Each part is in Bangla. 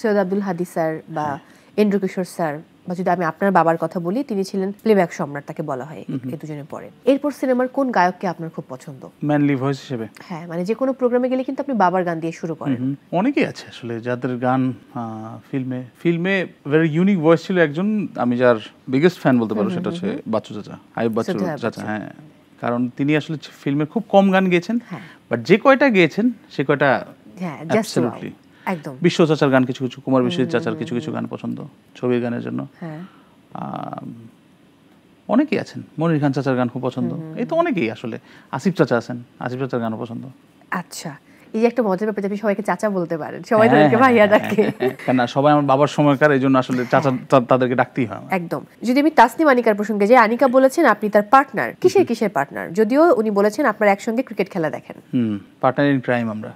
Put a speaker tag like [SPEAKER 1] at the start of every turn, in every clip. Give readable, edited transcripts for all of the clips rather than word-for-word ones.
[SPEAKER 1] সৈয়দ আব্দুল হাদি স্যার বা এন্ড্রু কিশোর স্যার, বা যদি আমি আপনার বাবার কথা বলি, তিনি ছিলেন প্লেব্যাক সম্রাট, তাকে বলা হয় এই দুজনের পরে। এরপর সিনেমার কোন গায়ককে আপনার খুব পছন্দ
[SPEAKER 2] ম্যানলি ভয়েস হিসেবে?
[SPEAKER 1] হ্যাঁ, মানে যে কোনো প্রোগ্রামে গেলে কিন্তু আপনি বাবার গান দিয়ে শুরু করেন।
[SPEAKER 2] অনেকেই আছে আসলে যাদের গান ফিল্মে ভেরি ইউনিক ভয়েস ছিল। একজন আমি যার বিগেস্ট ফ্যান বলতে পারো সেটা হচ্ছে বাচ্চু চাচা, আইয়ুব বাচ্চু চাচা। হ্যাঁ, কারণ তিনি আসলে ফিল্মে খুব কম গান গেয়েছেন, বাট যে কয়টা গেয়েছেন সে কয়টা অ্যাবসলিউটলি
[SPEAKER 1] একদম।
[SPEAKER 2] বিশ্ব চাচার গান কিছু কিছু, কুমার বিশ্বজিৎ চাচার কিছু কিছু গান পছন্দ ছবির গানের জন্য। অনেকেই আছেন, মনির খান চাচার গান খুব পছন্দ। এই তো অনেকেই আসলে, আসিফ চাচা আছেন, আসিফ চাচার গানও পছন্দ।
[SPEAKER 1] আচ্ছা, এই যে একটা মজার ব্যাপার, আপনি সবাইকে চাচা বলতে পারেন, সবাই তাদেরকে ভাইয়া ডাকে।
[SPEAKER 2] কেন সবাই আমার বাবার সময়কার, এই জন্য আসলে চাচা তাদেরকে ডাকতেই হয়।
[SPEAKER 1] একদম। যদি আমি তাসনিম আনিকার প্রসঙ্গে যে আনিকা বলেছেন আপনি তার পার্টনার, কিসের পার্টনার, যদিও উনি বলেছেন আপনার একসঙ্গে ক্রিকেট খেলা দেখেন।
[SPEAKER 2] পার্টনার ইন ক্রাইম আমরা।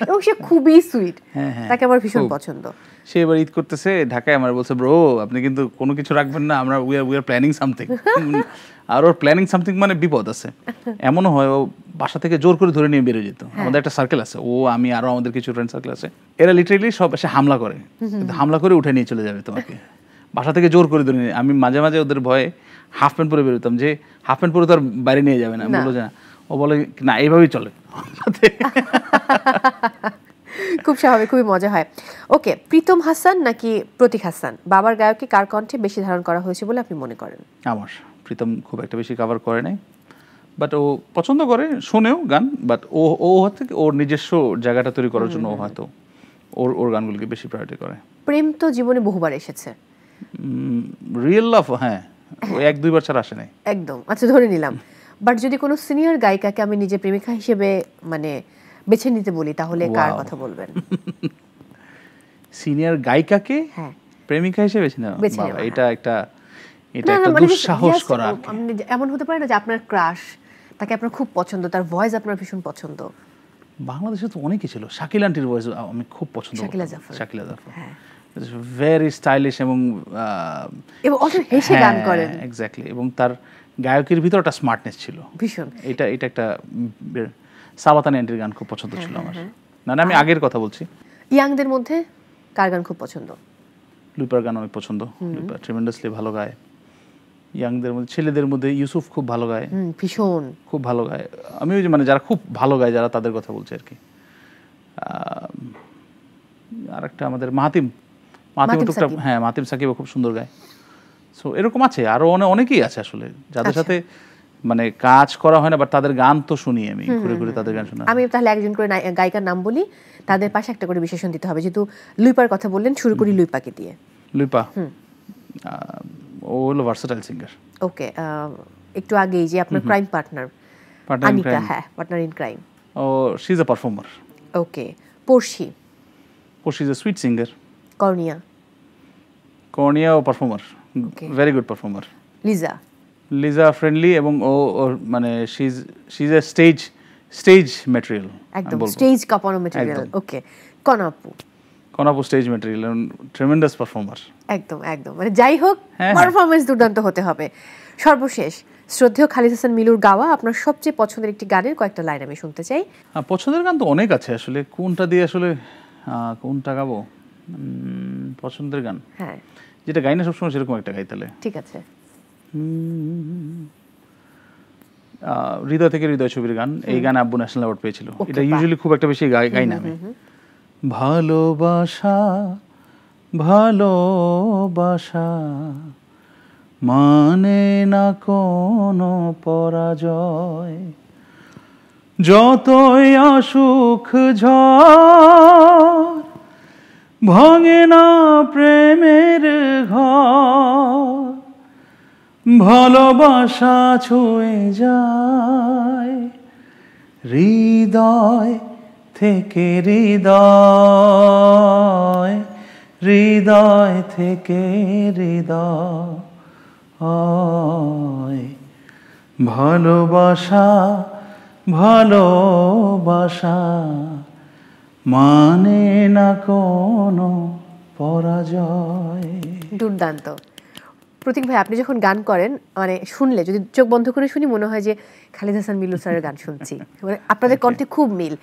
[SPEAKER 1] এবং সে খুবই সুইট, তাকে আমার ভীষণ পছন্দ।
[SPEAKER 2] সে এবার ঈদ করতেছে ঢাকায়, আমার বলছে ব্রো আপনি কিন্তু কোনো কিছু রাখবেন না, আমরা উই আর প্ল্যানিং সামথিং। আর ওর প্ল্যানিং সামথিং মানে বিপদ আছে। এমনও হয় ও বাসা থেকে জোর করে ধরে নিয়ে বেরোয় যেত। আমাদের একটা সার্কেল আছে, ও আমি আরো আমাদের কিছু ফ্রেন্ড সার্কেল আছে, এরা লিটারেলি সব এসে হামলা করে, হামলা করে উঠে নিয়ে চলে যাবে তোমাকে, বাসা থেকে জোর করে ধরে নিয়ে। আমি মাঝে মাঝে ওদের ভয়ে হাফ প্যান্ট পরে বেরোতাম, যে হাফ প্যান্ট পরে তো আর বাইরে নিয়ে যাবে না। বললো যে না, ও বলে না এইভাবেই চলে।
[SPEAKER 1] খুব স্বাভাবিক, খুবই মজা হয়। ওকে, প্রীতম হাসান নাকি প্রতীক হাসান, বাবার গায়ককে কার কণ্ঠে বেশি ধারণ করা হয়েছে বলে আপনি মনে করেন?
[SPEAKER 2] আমার প্রীতম খুব একটা বেশি কভার করে নাই, বাট ও পছন্দ করে, শোনেও গান, বাট ও থেকে ওর নিজস্ব জায়গাটা তৈরি করার জন্য ও হয়তো ওর গানগুলোকে বেশি প্রায়োরিটি করে।
[SPEAKER 1] প্রেম তো জীবনে বহুবার এসেছে,
[SPEAKER 2] রিয়েল লাভ হ্যাঁ ও 1-2 বার ছাড়া আসে নাই।
[SPEAKER 1] একদম। আচ্ছা, ধরে নিলাম, বাট যদি কোনো সিনিয়র গায়িকাকে আমি নিজে প্রেমিকা হিসেবে মানে বেছে নিতে বলি, তাহলে কার কথা বলবেন?
[SPEAKER 2] সিনিয়র গায়িকাকে প্রেমিকা হিসেবে বেছে নেওয়া, এটা একটা দুঃসাহস করা।
[SPEAKER 1] এমন হতে পারে না যে আপনার ক্রাশ, তাকে আপনার খুব পছন্দ, তার ভয়েস আপনার ভীষণ পছন্দ?
[SPEAKER 2] বাংলাদেশে তো অনেকেই ছিল, শাকিল আন্টির ভয়েস আমি খুব পছন্দ করি। শাকিলা জাফর ভেরি স্টাইলিশ এবং
[SPEAKER 1] হেসে গান করেন।
[SPEAKER 2] এক্স্যাক্টলি, এবং তার গায়কের ভিতর একটা স্মার্টনেস ছিল
[SPEAKER 1] ভীষণ।
[SPEAKER 2] এটা একটা সাবাতানি আন্টির গান খুব পছন্দ ছিল আমার। না আমি আগের কথা বলছি।
[SPEAKER 1] ইয়াংদের মধ্যে কার গান খুব পছন্দ?
[SPEAKER 2] লুইপার গান অনেক পছন্দ, লুইপা ট্রেমেন্ডাসলি ভালো গায়। ইয়াংদের মধ্যে, ছেলেদের মধ্যে ইউসুফ খুব ভালো গায়,
[SPEAKER 1] ভীষণ খুব
[SPEAKER 2] ভালো গায়। আমি ওই যে মানে যারা খুব ভালো গায়, যারা তাদের কথা বলছি আর কি। আর একটা আমাদের মাহাতিম টুকটাক, হ্যাঁ মাহাতিম সাকিব খুব সুন্দর গায়। সো এরকম আছে, আরো অনেকেই আছে আসলে যাদের সাথে মানে কাজ করা হয় না, বাট তাদের গান তো শুনি আমি, ঘুরে ঘুরে তাদের গান শোনা।
[SPEAKER 1] আমি তাহলে একজন করে গায়িকার নাম বলি, তাদের পাশে একটা করে বিশেষণ দিতে হবে। যেহেতু লুইপার কথা বললেন, শুরু করি লুইপাকে দিয়ে।
[SPEAKER 2] লুইপা ও হলো ভার্সেটাইল সিঙ্গার।
[SPEAKER 1] ওকে, একটু আগেই যে আপনার ক্রাইম পার্টনার আনিকা, হ্যাঁ পার্টনার ইন ক্রাইম,
[SPEAKER 2] ও she is a performer.
[SPEAKER 1] Okay, Porshi
[SPEAKER 2] is a sweet singer.
[SPEAKER 1] Kornia
[SPEAKER 2] ও performer, very good performer. Liza friendly, এবং ও মানে she is a stage material,
[SPEAKER 1] একদম স্টেজ কাঁপানো ম্যাটেরিয়াল। ওকে, কনাপু
[SPEAKER 2] স্টেজ ম্যাটেরিয়াল, ট্রেমেন্ডাস পারফর্মার।
[SPEAKER 1] একদম মানে যাই হোক, পারফরম্যান্স দুর্দান্ত হতে হবে। সর্বশেষ, শ্রদ্ধেয় খালিদ হাসান মিলুর গাওয়া আপনার সবচেয়ে পছন্দের একটি গানের কয়েকটা লাইন আমি শুনতে চাই।
[SPEAKER 2] পছন্দের গান তো অনেক আছে আসলে, কোনটা দিয়ে আসলে কোনটা গাবো? পছন্দের গান
[SPEAKER 1] হ্যাঁ,
[SPEAKER 2] যেটা গাই না সবসময় সেরকম একটা গাই তাহলে।
[SPEAKER 1] ঠিক আছে।
[SPEAKER 2] হৃদয় থেকে হৃদয় ছবির গান, এই গান আব্বু ন্যাশনাল অ্যাওয়ার্ড পেয়েছিল। এটা ইউজুয়ালি খুব একটা বেশি গাই না আমি। ভালোবাসা মানে না কোনো পরাজয়, যতই আসুক ঝড় ভাঙে না প্রেমের ঘর, ভালোবাসা ছুঁয়ে যায় হৃদয় থেকে হৃদয়, হৃদয় থেকে হৃদয়। ভালোবাসা মানে না কোনো পরাজয়।
[SPEAKER 1] দুর্দান্ত। প্রতীক ভাই, আপনি যখন গান করেন, মানে শুনলে যদি চোখ বন্ধ করে শুনি, মনে হয় যে খালিদ হাসান মিলু স্যারের গান শুনছি। মানে আপনাদের কণ্ঠে খুব মিল।